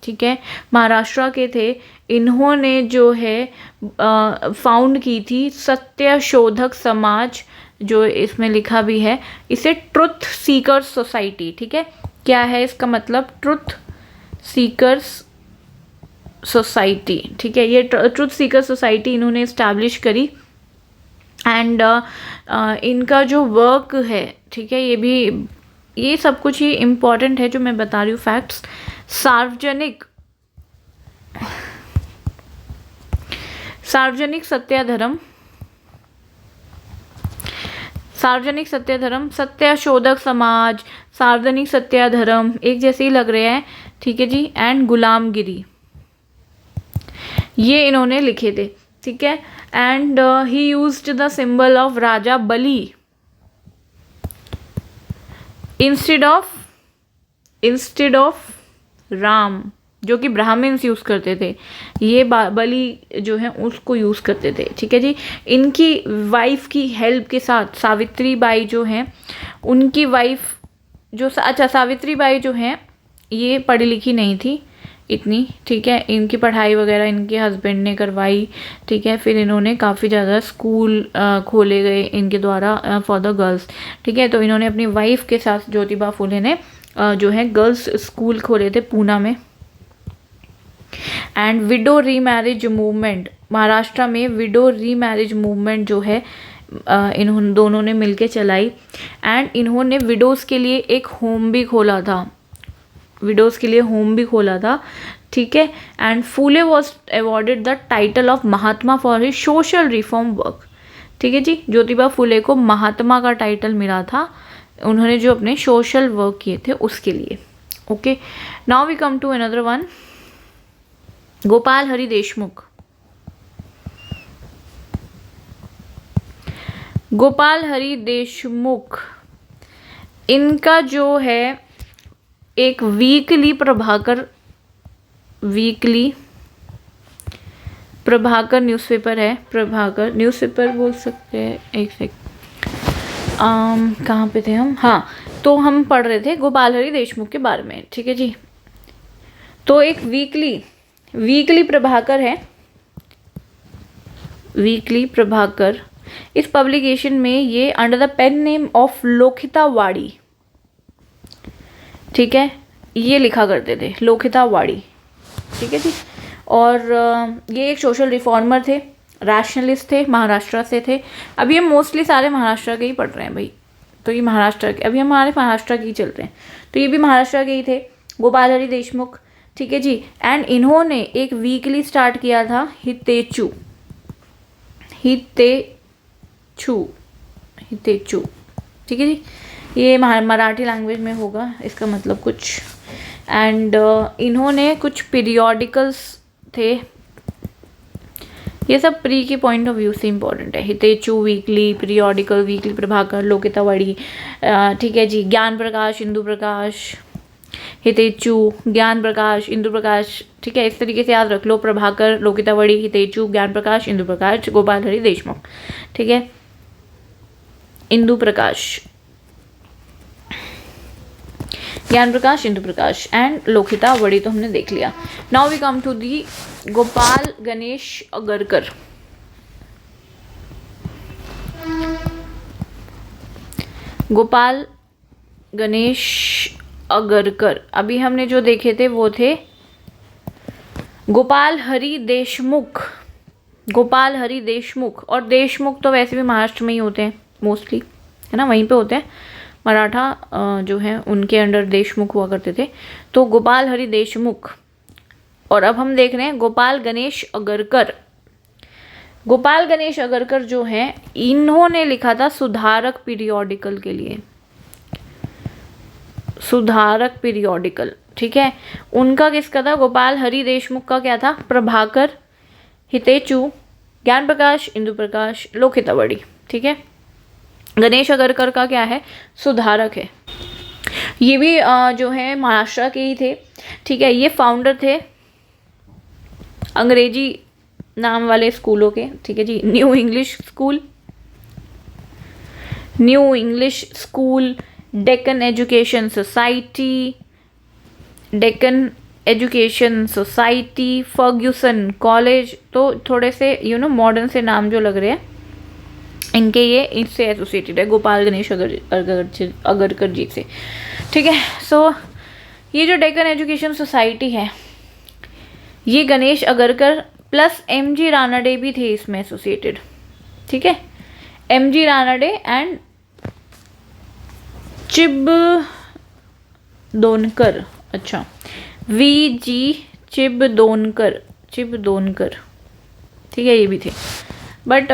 ठीक है, महाराष्ट्र के थे। इन्होंने जो है फाउंड की थी सत्य शोधक समाज, जो इसमें लिखा भी है, इसे ट्रुथ सीकर्स सोसाइटी। ठीक है, क्या है इसका मतलब, ट्रुथ सीकर्स सोसाइटी। ठीक है, ये ट्रुथ सीकर्स सोसाइटी इन्होंने इस्टेब्लिश करी। एंड इनका जो वर्क है, ठीक है, ये सब कुछ ही इम्पॉर्टेंट है जो मैं बता रही हूँ फैक्ट्स। सार्वजनिक सत्याधर्म, सत्य शोधक समाज, सार्वजनिक सत्याधर्म एक जैसे ही लग रहे हैं। ठीक है जी, एंड गुलामगिरी, ये इन्होंने लिखे थे। ठीक है, and he used the symbol of Raja Bali instead of Ram, जो कि ब्राह्मण्स यूज़ करते थे, ये बलि जो है उसको यूज़ करते थे। ठीक है जी। इनकी वाइफ की हेल्प के साथ सावित्री बाई जो हैं, उनकी वाइफ जो अच्छा सावित्री बाई जो हैं ये पढ़ी लिखी नहीं थी इतनी। ठीक है, इनकी पढ़ाई वगैरह इनके हस्बैंड ने करवाई। ठीक है, फिर इन्होंने काफ़ी ज़्यादा स्कूल खोले गए इनके द्वारा फॉर द गर्ल्स। ठीक है, तो इन्होंने अपनी वाइफ के साथ ज्योतिबा फुले ने जो है गर्ल्स स्कूल खोले थे पूना में। And window remarriage movement, Maharashtra में विडो रीमैरिज मूवमेंट जो है इन्होंने दोनों ने मिलके चलाई। एंड इन्होंने विडोज़ के लिए एक होम भी खोला था, विडोज़ के लिए होम भी खोला था। ठीक है, and Phule was awarded the title of Mahatma for his social reform work. ठीक है जी, ज्योतिबा फुले को महात्मा का टाइटल मिला था, उन्होंने जो अपने सोशल वर्क किए थे उसके लिए। Okay, now we come to another one, Gopal Hari Deshmukh. Gopal Hari Deshmukh, इनका जो है एक वीकली प्रभाकर न्यूज़पेपर है, प्रभाकर न्यूज़पेपर बोल सकते हैं। एक सेकंड, कहाँ पे थे हम? हाँ, तो हम पढ़ रहे थे गोपाल हरि देशमुख के बारे में। ठीक है जी, तो एक वीकली प्रभाकर है, वीकली प्रभाकर। इस पब्लिकेशन में ये under the pen name of Lokhitwadi, ठीक है, ये लिखा करते थे, लोखिता वाड़ी। ठीक है जी, और ये एक सोशल रिफॉर्मर थे, रैशनलिस्ट थे, महाराष्ट्र से थे। अभी हम मोस्टली सारे महाराष्ट्र के ही पढ़ रहे हैं भाई, तो ये महाराष्ट्र के, अभी हमारे महाराष्ट्र के ही चल रहे हैं, तो ये भी महाराष्ट्र के ही थे, गोपाल हरि देशमुख। ठीक है जी, एंड इन्होंने एक वीकली स्टार्ट किया था, हितेचू। ठीक है जी, ये मराठी लैंग्वेज में होगा इसका मतलब कुछ। एंड इन्होंने कुछ पीरियोडिकल्स थे, ये सब प्री के पॉइंट ऑफ व्यू से इम्पॉर्टेंट है। हितेचू वीकली, पीरियोडिकल, वीकली प्रभाकर, लोकितावाड़ी। ठीक है जी, ज्ञान प्रकाश, इंदु प्रकाश, हितेचू, ज्ञान प्रकाश, इंदु प्रकाश। ठीक है, इस तरीके से याद रख लो, प्रभाकर, लोकितावाड़ी, हितेचू, ज्ञान प्रकाश, इंदु प्रकाश, गोपाल हरि देशमुख। ठीक है, इंदु प्रकाश, ज्ञान प्रकाश, इंदु प्रकाश एंड लोकिता वड़ी तो हमने देख लिया। Now we come to the Gopal Ganesh Agarkar. Gopal Ganesh Agarkar, अभी हमने जो देखे थे वो थे गोपाल हरि देशमुख। गोपाल हरि देशमुख, और देशमुख तो वैसे भी महाराष्ट्र में ही होते हैं मोस्टली, है ना, वहीं पे होते हैं। मराठा जो है उनके अंडर देशमुख हुआ करते थे, तो गोपाल हरि देशमुख। और अब हम देख रहे हैं गोपाल गणेश अगरकर। गोपाल गणेश अगरकर जो हैं, इन्होंने लिखा था सुधारक पीरियोडिकल के लिए, सुधारक पीरियोडिकल। ठीक है, उनका किसका था? गोपाल हरि देशमुख का क्या था? प्रभाकर, हितेचू, ज्ञान प्रकाश, इंदु प्रकाश, लोकितावड़ी। ठीक है, गणेश अगरकर का क्या है? सुधारक है। ये भी जो है महाराष्ट्र के ही थे। ठीक है, ये फाउंडर थे अंग्रेजी नाम वाले स्कूलों के। ठीक है जी, new English school, Deccan education society, Fergusson college. तो थोड़े से मॉडर्न से नाम जो लग रहे हैं इनके, ये इससे एसोसिएटेड है गोपाल गणेश अगरकर जी से। ठीक है, सो ये जो डेक्कन एजुकेशन सोसाइटी है, ये गणेश अगरकर प्लस एमजी रानडे भी थे इसमें एसोसिएटेड। ठीक है, एमजी रानडे एंड चिबदोनकर, अच्छा वीजी चिबदोनकर। ठीक है, ये भी थे। बट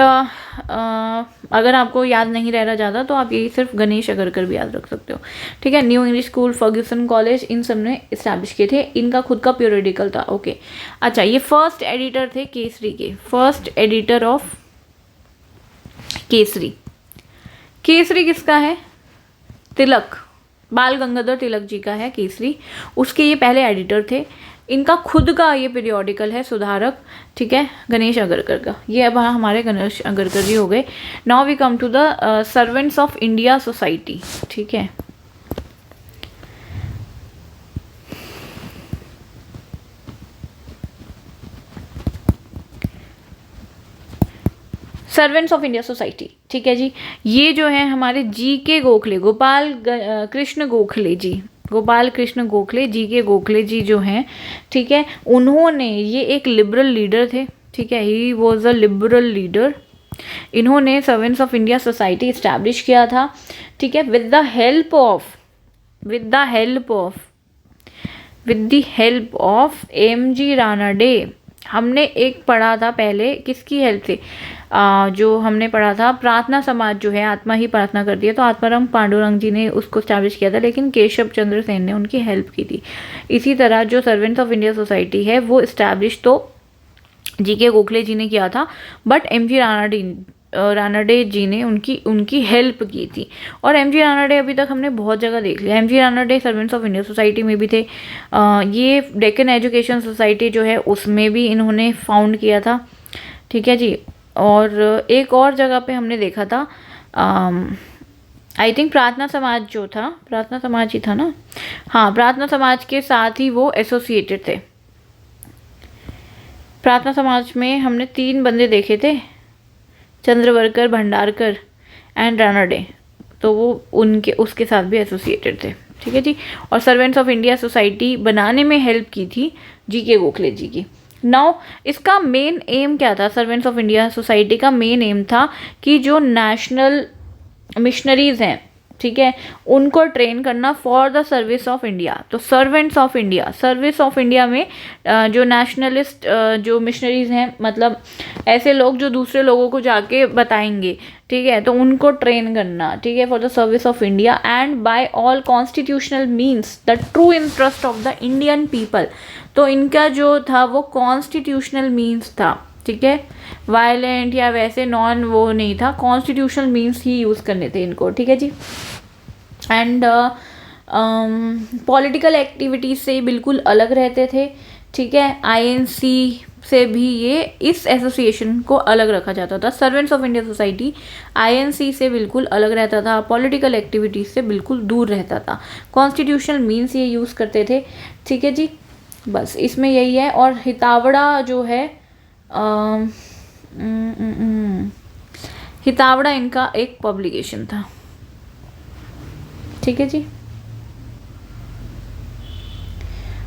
अगर आपको याद नहीं रह रहा ज़्यादा तो आप ये सिर्फ गणेश अगरकर भी याद रख सकते हो। ठीक है, new English school, Fergusson college, इन सब ने इस्टेब्लिश किए थे। इनका खुद का पीरियोडिकल था। ओके, अच्छा, ये फर्स्ट एडिटर थे केसरी के, first editor of Kesari. Kesari किसका है? तिलक, बाल गंगाधर तिलक जी का है केसरी। उसके ये पहले एडिटर थे। इनका खुद का ये पीरियोडिकल है सुधारक, ठीक है, गणेश अगरकर का। ये अब हमारे गणेश अगरकर जी हो गए। Now we come to the servants of India society, ठीक है। सर्वेंट्स ऑफ इंडिया सोसाइटी, ठीक है जी। ये जो है हमारे जी के गोखले, कृष्ण गोखले जी, गोपाल कृष्ण गोखले, जी के गोखले जी जो हैं, ठीक है, उन्होंने, ये एक लिबरल लीडर थे, ठीक है, he was a liberal leader. इन्होंने servants of India society establish किया था, ठीक है, with the help of M G. Ranade. हमने एक पढ़ा था पहले, किसकी हेल्प से, जो हमने पढ़ा था, प्रार्थना समाज जो है, आत्मा ही प्रार्थना करती है, तो आत्माराम पांडुरंग जी ने उसको स्टैब्लिश किया था, लेकिन केशव चंद्र सेन ने उनकी हेल्प की थी। इसी तरह जो सर्वेंट्स ऑफ इंडिया सोसाइटी है वो इस्टेब्लिश तो जी के गोखले जी ने किया था, बट एम.जी. रानाडे जी ने उनकी हेल्प की थी। और एम.जी. रानाडे अभी तक हमने बहुत जगह देख लिया। MG. Ranade servants of India society में भी थे, ये डेक्कन एजुकेशन सोसाइटी जो है उसमें भी इन्होंने फाउंड किया था, ठीक है जी। और एक और जगह पे हमने देखा था, आई थिंक प्रार्थना समाज जो था, प्रार्थना समाज ही था ना, हाँ, प्रार्थना समाज के साथ ही वो एसोसिएटेड थे। प्रार्थना समाज में हमने 3 बंदे देखे थे, चंद्रवरकर, भंडारकर एंड रानाडे, तो वो उसके साथ भी एसोसिएटेड थे, ठीक है जी। और सर्वेंट्स ऑफ इंडिया सोसाइटी बनाने में हेल्प की थी जी के गोखले जी की। नाउ इसका मेन एम क्या था, सर्वेंट्स ऑफ इंडिया सोसाइटी का मेन एम था कि जो नेशनल मिशनरीज हैं, ठीक है, उनको ट्रेन करना for the service of India. तो servants of India, service of India में जो नेशनलिस्ट जो मिशनरीज हैं, मतलब ऐसे लोग जो दूसरे लोगों को जाके बताएंगे, ठीक है, तो उनको ट्रेन करना, ठीक है, for the service of India and by all constitutional means the true interest of the Indian people. तो इनका जो था वो कॉन्स्टिट्यूशनल मीन्स था, ठीक है, वायलेंट या वैसे नॉन वो नहीं था, कॉन्स्टिट्यूशनल मीन्स ही यूज़ करने थे इनको, ठीक है जी। एंड पॉलिटिकल एक्टिविटीज़ से बिल्कुल अलग रहते थे, ठीक है। आईएनसी से भी ये इस एसोसिएशन को अलग रखा जाता था। Servants of India society INC से बिल्कुल अलग रहता था, पॉलिटिकल एक्टिविटीज़ से बिल्कुल दूर रहता था, कॉन्स्टिट्यूशनल मीन्स ये यूज़ करते थे, ठीक है जी। बस इसमें यही है। और हितावड़ा जो है, हितावड़ा इनका एक पब्लिकेशन था, ठीक है जी।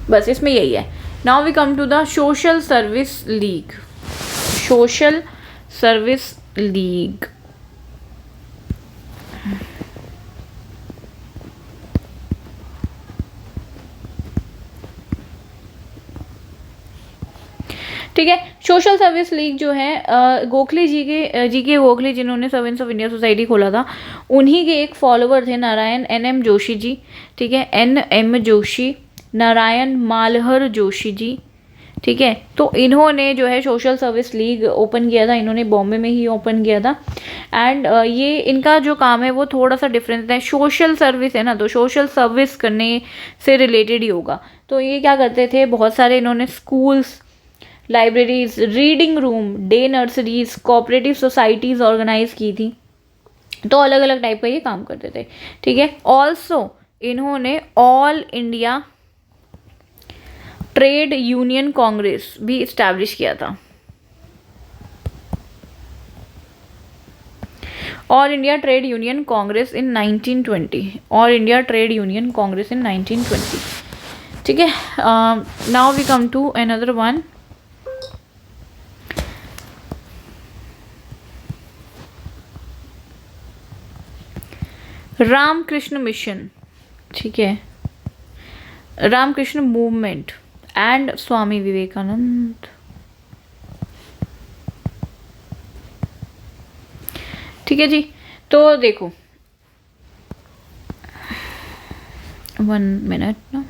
बस इसमें यही है। Now we come to the social service league. Social service league, ठीक है। सोशल सर्विस लीग जो है, गोखले जी के गोखले जिन्होंने सर्वेंट्स ऑफ इंडिया सोसाइटी खोला था, उन्हीं के एक फॉलोअर थे नारायण एन.एम. जोशी जी, ठीक है, एन.एम. जोशी, नारायण मालहर जोशी जी, ठीक है। तो इन्होंने जो है सोशल सर्विस लीग ओपन किया था, इन्होंने बॉम्बे में ही ओपन किया था। एंड ये इनका जो काम है वो थोड़ा सा डिफरेंट है। सोशल सर्विस है ना, तो सोशल सर्विस करने से रिलेटेड ही होगा। तो ये क्या करते थे, बहुत सारे इन्होंने schools, libraries, reading room, day nurseries, cooperative societies organise की थी। तो अलग अलग टाइप का ये काम करते थे, ठीक है। ऑल्सो इन्होंने all India trade union congress भी इस्टेब्लिश किया था। All India trade union congress in 1920, all India trade union congress in 1920, ठीक है। Now we come to another one, Ramakrishna mission, ठीक है, रामकृष्ण मूवमेंट एंड स्वामी विवेकानंद, ठीक है जी। तो देखो 1 मिनट ना,